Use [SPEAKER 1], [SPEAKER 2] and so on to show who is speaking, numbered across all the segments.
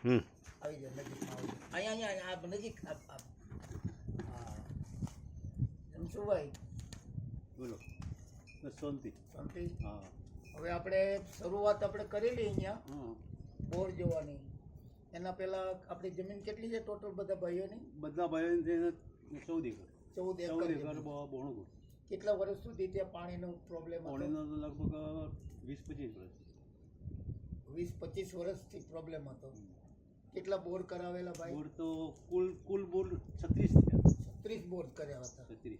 [SPEAKER 1] આવી જાય નજીકમાં આવી જાય અહીંયા નજીક હા એમ શું ભાઈ
[SPEAKER 2] બોલો શાંતિ
[SPEAKER 1] શાંતિ.
[SPEAKER 2] હા
[SPEAKER 1] હવે આપણે શરૂઆત આપણે કરેલી અહીંયા બોર જોવાની. એના પહેલા આપણી જમીન કેટલી છે ટોટલ બધા ભાઈઓની?
[SPEAKER 2] બધા ભાઈઓને 14 એકર બોણું.
[SPEAKER 1] કેટલા વર્ષ સુધી ત્યાં પાણીનો પ્રોબ્લેમ હતો?
[SPEAKER 2] પાણીનો તો લગભગ 20-25 વર્ષ.
[SPEAKER 1] 20-25 વર્ષથી પ્રોબ્લેમ હતો. કેટલા બોર કરાવેલા ભાઈ?
[SPEAKER 2] બોર તો કુલ બોર 36 થયા.
[SPEAKER 1] 36 બોર કર્યા હતા.
[SPEAKER 2] 36.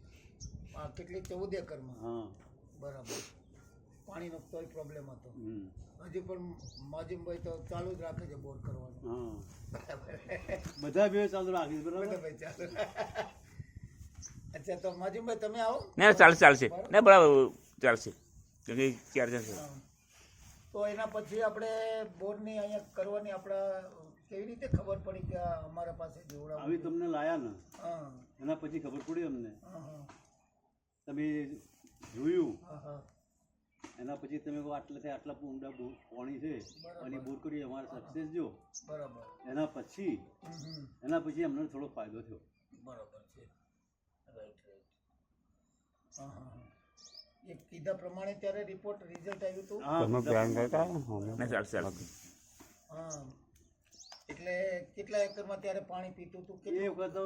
[SPEAKER 1] હા, કેટલી 14 એકરમાં?
[SPEAKER 2] હા
[SPEAKER 1] બરાબર. પાણીનો તોય પ્રોબ્લેમ હતો. હજી પણ માજીમભાઈ તો ચાલુ જ રાખે છે બોર કરવાનું.
[SPEAKER 2] હા બધા બે ચાલુ રાખી બરાબર.
[SPEAKER 1] ભાઈ ચાલુ. અચ્છા, તો માજીમભાઈ તમે આવો.
[SPEAKER 3] ના ચાલશે ના બરાબર ચાલશે. ચાર જણ છે.
[SPEAKER 1] તો એના પછી આપણે બોરની અહીંયા કરવાની આપણા કેવી રીતે ખબર પડી કે અમારા પાસે જોડાવું?
[SPEAKER 2] આવી તમને લાયા ને
[SPEAKER 1] હા,
[SPEAKER 2] એના પછી ખબર પડી અમને.
[SPEAKER 1] હા,
[SPEAKER 2] તમે જોયું
[SPEAKER 1] હા.
[SPEAKER 2] એના પછી તમે આટલા ઊંડા પાણી છે અને બોર કરી અમારે સક્સેસ જો
[SPEAKER 1] બરાબર.
[SPEAKER 2] એના પછી અમને થોડો ફાયદો થયો.
[SPEAKER 1] બરાબર છે. રાઈટ. હા હા. એ કીધા પ્રમાણે ત્યારે રિપોર્ટ રિઝલ્ટ આવ્યું હતું. હા, એટલે કેટલા એકરમાં ત્યારે પાણી પીતું હતું?
[SPEAKER 2] એ વખત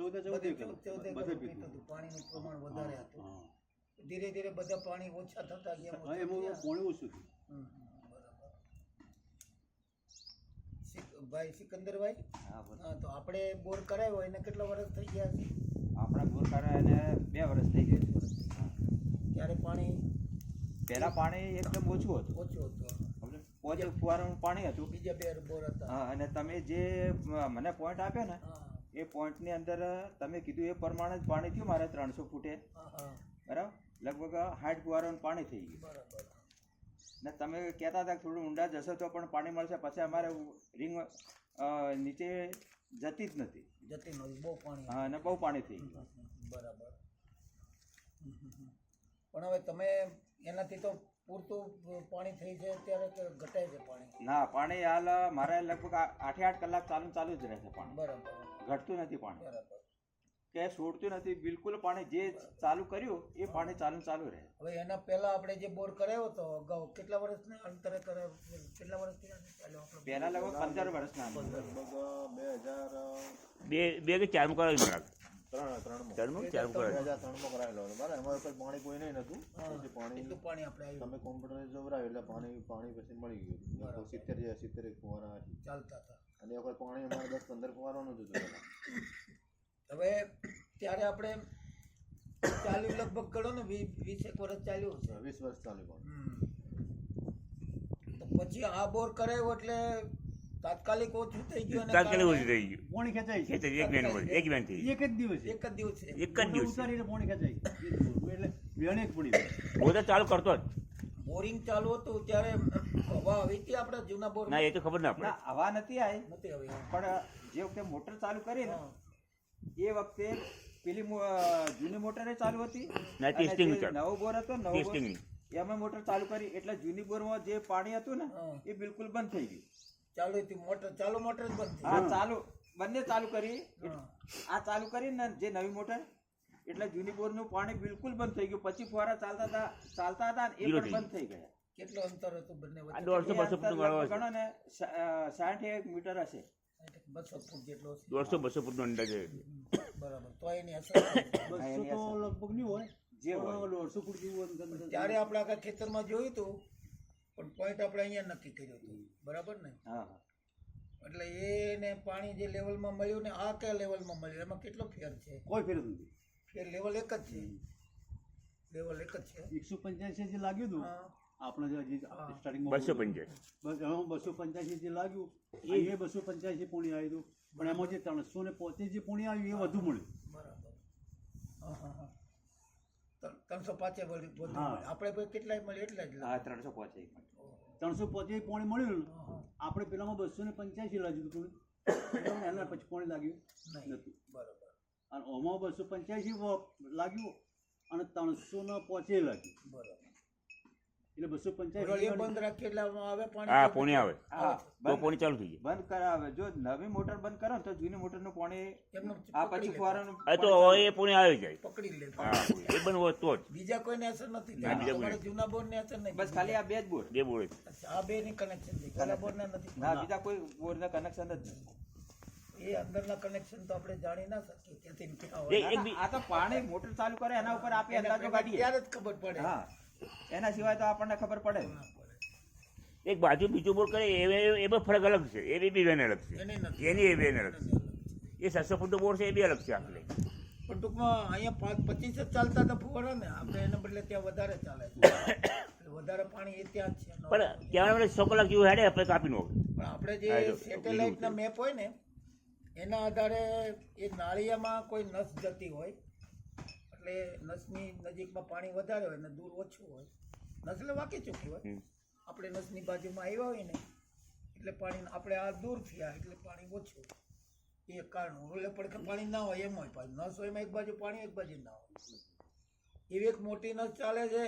[SPEAKER 2] 14 એકર
[SPEAKER 1] પીતું હતું. પાણીનું પ્રમાણ વધારે હતું. ધીરે ધીરે બધા પાણી ઓછા થતા ગયા.
[SPEAKER 2] પાણી ઓછું થયું.
[SPEAKER 1] બરાબર. ભાઈ સિકંદરભાઈ, હા, તો આપણે બોર કરાવ્યો એને કેટલા વર્ષ થઈ ગયા છે?
[SPEAKER 4] આપણા બોર કરાવ્યા એને 2 વર્ષ થઈ ગયા.
[SPEAKER 1] ત્યારે પાણી
[SPEAKER 4] પહેલા પાણી એકદમ ઓછું હતું. પોતે ફુવારાનું પાણી હતું.
[SPEAKER 1] બીજા 2 બોર હતા.
[SPEAKER 4] હા, અને તમે જે મને પોઈન્ટ આપ્યો ને એ પોઈન્ટની અંદર તમે કીધું એ પ્રમાણે જ પાણી થયું મારે 300 ફૂટે. બરાબર, લગભગ 60 ફુવારાનું પાણી થઈ ગયું.
[SPEAKER 1] બરાબર.
[SPEAKER 4] ને તમે કહેતા હતા કે થોડું ઊંડા જશો તો પણ પાણી મળશે. પછી અમારે રિંગ નીચે જતી જ નથી.
[SPEAKER 1] બહુ પાણી.
[SPEAKER 4] હા, અને બહુ પાણી થઈ ગયું.
[SPEAKER 1] બરાબર. પણ હવે તમે એનાથી તો પૂરતું પાણી થઈ જાય ત્યારે ઘટાય છે પાણી?
[SPEAKER 4] ના, પાણી હાલ મારે લગભગ 8-8 કલાક ચાલુ જ રહે છે પાણી.
[SPEAKER 1] બરાબર.
[SPEAKER 4] ઘટતું નથી પાણી.
[SPEAKER 1] બરાબર.
[SPEAKER 4] કે છોડતું નથી બિલકુલ. પાણી જે ચાલુ કર્યું એ પાણી ચાલુ રહે.
[SPEAKER 1] હવે એના પહેલા આપણે જે બોર કરાવ્યો હતો અગાઉ કેટલા વર્ષના અંતરે કરાવ્યો? કેટલા વર્ષથી ચાલ્યો આપણો?
[SPEAKER 4] પહેલા લગભગ 15 વર્ષના.
[SPEAKER 2] લગભગ
[SPEAKER 3] 2 કે 4 કરાવી મળે.
[SPEAKER 2] 2003માં કરાયેલો હતો. બરાબર, અમારે કોઈ પાણી કોઈ નહીં નતું. પછી પાણી
[SPEAKER 1] આપણે
[SPEAKER 2] તમે કોમ્પ્યુટર જોવરાયું એટલે પાણી પછી મળી ગયું. 70 ફુવારા
[SPEAKER 1] ચાલતા હતા.
[SPEAKER 2] અને વખત પાણી અમારે 10-15 ફુવારાનું જ હતું.
[SPEAKER 1] હવે ત્યારે આપણે ચાલ્યું લગભગ ગણો ને 20 વર્ષ ચાલ્યું છે.
[SPEAKER 2] 20 વર્ષ ચાલ્યું.
[SPEAKER 1] તો પછી આ બોર કરાવ્યો એટલે તાત્કાલિક ઓછું થઈ ગયું.
[SPEAKER 3] તાત્કાલિક ઓછું થઈ ગયું.
[SPEAKER 2] પાણી ખેંચાય
[SPEAKER 3] એક બેન થઈ
[SPEAKER 2] એક જ દિવસ
[SPEAKER 3] ઉતારીને
[SPEAKER 2] પાણી ખેંચાય એટલે વેણે જ પડી
[SPEAKER 3] બધા ચાલુ કરતો જ.
[SPEAKER 1] બોરિંગ ચાલુ હતું ત્યારે હવા આવી હતી આપણા જૂના બોર?
[SPEAKER 3] ના, એ તો ખબર ના પડે.
[SPEAKER 4] હવા નથી આવી.
[SPEAKER 1] નથી આવી.
[SPEAKER 4] પણ જે વખતે મોટર ચાલુ કરી ને એ વખતે પેલી જૂની મોટર ચાલુ હતી. નવો બોર હતો એમાં મોટર ચાલુ કરી એટલે જૂની બોરમાં જે પાણી હતું ને એ બિલકુલ બંધ થઈ ગયું.
[SPEAKER 1] ચાલુ હતી મોટર? ચાલુ મોટર જ બંધ થઈ?
[SPEAKER 4] હા, બંને ચાલુ કરી. આ ચાલુ કરી ને જે નવી મોટર એટલે જૂની બોરનું પાણી બિલકુલ બંધ થઈ ગયું. પછી ફુવારા ચાલતા હતા ને એ પણ બંધ થઈ ગયા.
[SPEAKER 1] કેટલો અંતર હતું બંને વચ્ચે?
[SPEAKER 3] 150-200
[SPEAKER 4] ગણો ને 60 મીટર હશે.
[SPEAKER 1] 200 ફૂટ જેટલો છે.
[SPEAKER 3] 100-200 ફૂટનો અંદાજ.
[SPEAKER 1] બરાબર. તો એની અસર
[SPEAKER 2] 200 તો લગભગ નહીં હોય.
[SPEAKER 4] જે
[SPEAKER 2] 150 ફૂટ જેવું
[SPEAKER 1] ત્યારે આપણે આખા ખેતરમાં જોયું હતું પણ પોઈન્ટ આપણે અહીંયા નક્કી કર્યો હતો. બરાબર ને?
[SPEAKER 4] હા.
[SPEAKER 1] એટલે એને પાણી જે લેવલમાં મળ્યું ને આ કયા લેવલમાં મળ્યું એમાં કેટલો ફેર છે?
[SPEAKER 2] કોઈ ફેર નથી.
[SPEAKER 1] ફેર લેવલ એક જ છે. લેવલ એક જ છે.
[SPEAKER 2] 185 જે લાગ્યું હતું આપણે સ્ટાર્ટિંગમાં
[SPEAKER 3] 285
[SPEAKER 2] જે લાગ્યું એ 285 પોણી આવ્યું હતું. પણ એમાં જે 350 જે પોણી આવ્યું એ વધુ મળ્યું.
[SPEAKER 1] બરાબર. હા. 305 વધુ આપણે કેટલાય મળે એટલા જ?
[SPEAKER 4] હા, 305
[SPEAKER 2] પોણી મળ્યું. આપણે પેલામાં 285 લાગ્યું હતું એના પછી પોણી લાગ્યું નથી.
[SPEAKER 1] બરાબર.
[SPEAKER 2] અને ઓમાં 285 લાગ્યું અને 305 લાગ્યું.
[SPEAKER 1] બરાબર.
[SPEAKER 2] એટલે 285
[SPEAKER 1] એ બંધ રાખીએ એટલે આમાં આવે પાણી
[SPEAKER 3] હા પોણી આવે
[SPEAKER 4] હા
[SPEAKER 3] તો પોણી ચાલુ થઈ જાય
[SPEAKER 4] બંધ કરાવે. જો નવી મોટર બંધ કરો ને તો જૂની મોટરનું પાણી
[SPEAKER 1] એમનું
[SPEAKER 4] આ પછી ફુવારાનું
[SPEAKER 3] હવે તો હવે એ પોણી આવી જાય
[SPEAKER 1] પકડી લે
[SPEAKER 3] હા એ બંધ હોય તો જ
[SPEAKER 1] બીજા કોઈને અસર નથી
[SPEAKER 3] ના, બીજા
[SPEAKER 1] તમારે
[SPEAKER 3] કોઈને.
[SPEAKER 1] જૂના બોર ની અસર નહીં
[SPEAKER 4] બસ ખાલી આ બે જ બોર.
[SPEAKER 3] બે બોળે
[SPEAKER 1] અચ્છા, આ બે ની કનેક્શન છે પેલા બોર ના નથી
[SPEAKER 4] ના બીજા કોઈ બોરના કનેક્શન જ નહીં.
[SPEAKER 1] એ અંદરના કનેક્શન તો આપણે જાણી ના શકીએ ક્યાંથી ને ક્યાં
[SPEAKER 3] એ
[SPEAKER 1] હોય
[SPEAKER 3] એક બી
[SPEAKER 4] આ તો પાણી મોટર ચાલુ કરે એના ઉપર આપણે અંદાજો કાઢીએ.
[SPEAKER 1] ત્યારે જ ખબર પડે
[SPEAKER 4] હા એના સિવાય તો આપણને ખબર પડે ને.
[SPEAKER 3] એક બાજુ બીજું બોર કરે એ બે ફરક અલગ છે એ બી બેન અલગ છે
[SPEAKER 1] એની નથી
[SPEAKER 3] એની એ બેન અલગ છે એ 700 ફૂટનો બોર છે એ બી અલગ છે આપણે
[SPEAKER 1] પણ ટૂંકમાં અહીંયા 25 જ ચાલતા હતા ફુવારા ને આપણે એના બદલે ત્યાં વધારે ચાલે છે એટલે વધારે પાણી એ ત્યાં જ છે
[SPEAKER 3] પણ કહેવાના મને 100 કલાક જેવું હેડે આપણે કાપી નો
[SPEAKER 1] પણ આપણે જે સેટેલાઇટ ના મેપ હોય ને એના આધારે એ નાળિયામાં કોઈ નસ જતી હોય એટલે નસની નજીકમાં પાણી વધારે હોય ને દૂર ઓછું હોય નસ એટલે વાકી ચૂકી હોય આપણે નસની બાજુમાં આવ્યા હોય ને એટલે પાણી આપણે આ દૂર થયા એટલે પાણી ઓછું એ કારણ ઓલે પડકે પાણી ના હોય એમ હોય પાછું નસ હોય એમાં એક બાજુ પાણી એક બાજુ ના હોય એવી એક મોટી નસ ચાલે છે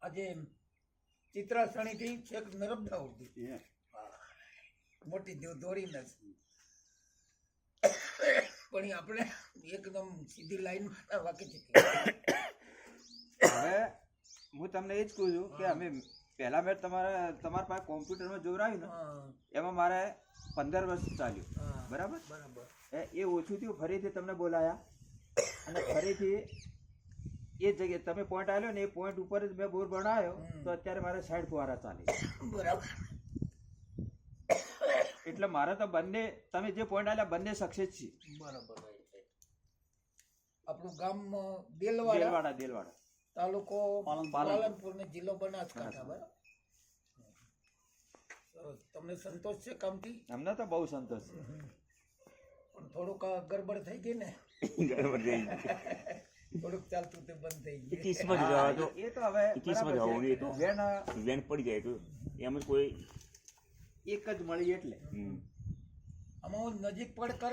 [SPEAKER 1] આજે ચિત્રાસણીથી છેક નર્મદા સુધી મોટી દોરી નસ પણ ઈ આપણે એકદમ સીધી લાઈનમાં વાકી ચૂકી
[SPEAKER 4] હવે હું તમને એ જ કહું છું કે અમે પહેલા મેં તમારા પાસે કોમ્પ્યુટરમાં જોવરાયું ને એમાં મારે 15 વર્ષ ચાલ્યું બરાબર.
[SPEAKER 1] બરાબર
[SPEAKER 4] એ ઓછું થયું ફરીથી તમને બોલાયા અને ફરીથી એ જગ્યાએ તમે પોઈન્ટ આવ્યો ને એ પોઈન્ટ ઉપર જ મેં બોર બનાવ્યો તો અત્યારે મારે 60 ફુવારા ચાલે.
[SPEAKER 1] બરાબર
[SPEAKER 4] એટલે મારે તો બંને તમે જે પોઈન્ટ આવ્યા બંને સક્સેસ છે.
[SPEAKER 1] બરાબર આપણું ગામ દેલવાડા
[SPEAKER 4] દેલવાડા
[SPEAKER 1] તાલુકો
[SPEAKER 4] પાલનપુર.
[SPEAKER 1] પાલનપુર ને જિલ્લો બનાસકાંઠા બરાબર સરસ. તમને સંતોષ છે કામથી
[SPEAKER 4] અમને તો બહુ સંતોષ છે.
[SPEAKER 1] પણ થોડુંક ગડબડ થઈ ગઈ ને
[SPEAKER 3] બરાબર છે
[SPEAKER 1] થોડુંક ચાલતું તે બંધ થઈ ગયું
[SPEAKER 3] કિસ્મત જવા તો
[SPEAKER 4] એ તો હવે
[SPEAKER 3] કિસ્મત
[SPEAKER 4] બરાબર
[SPEAKER 3] હોવું
[SPEAKER 4] છે.
[SPEAKER 3] એ તો
[SPEAKER 4] વેણ
[SPEAKER 3] વેન પડી જાય તો એમ જ કોઈ
[SPEAKER 4] એક જ મળી એટલે
[SPEAKER 3] હમ.
[SPEAKER 1] આમાં હું નજીક પડ કરે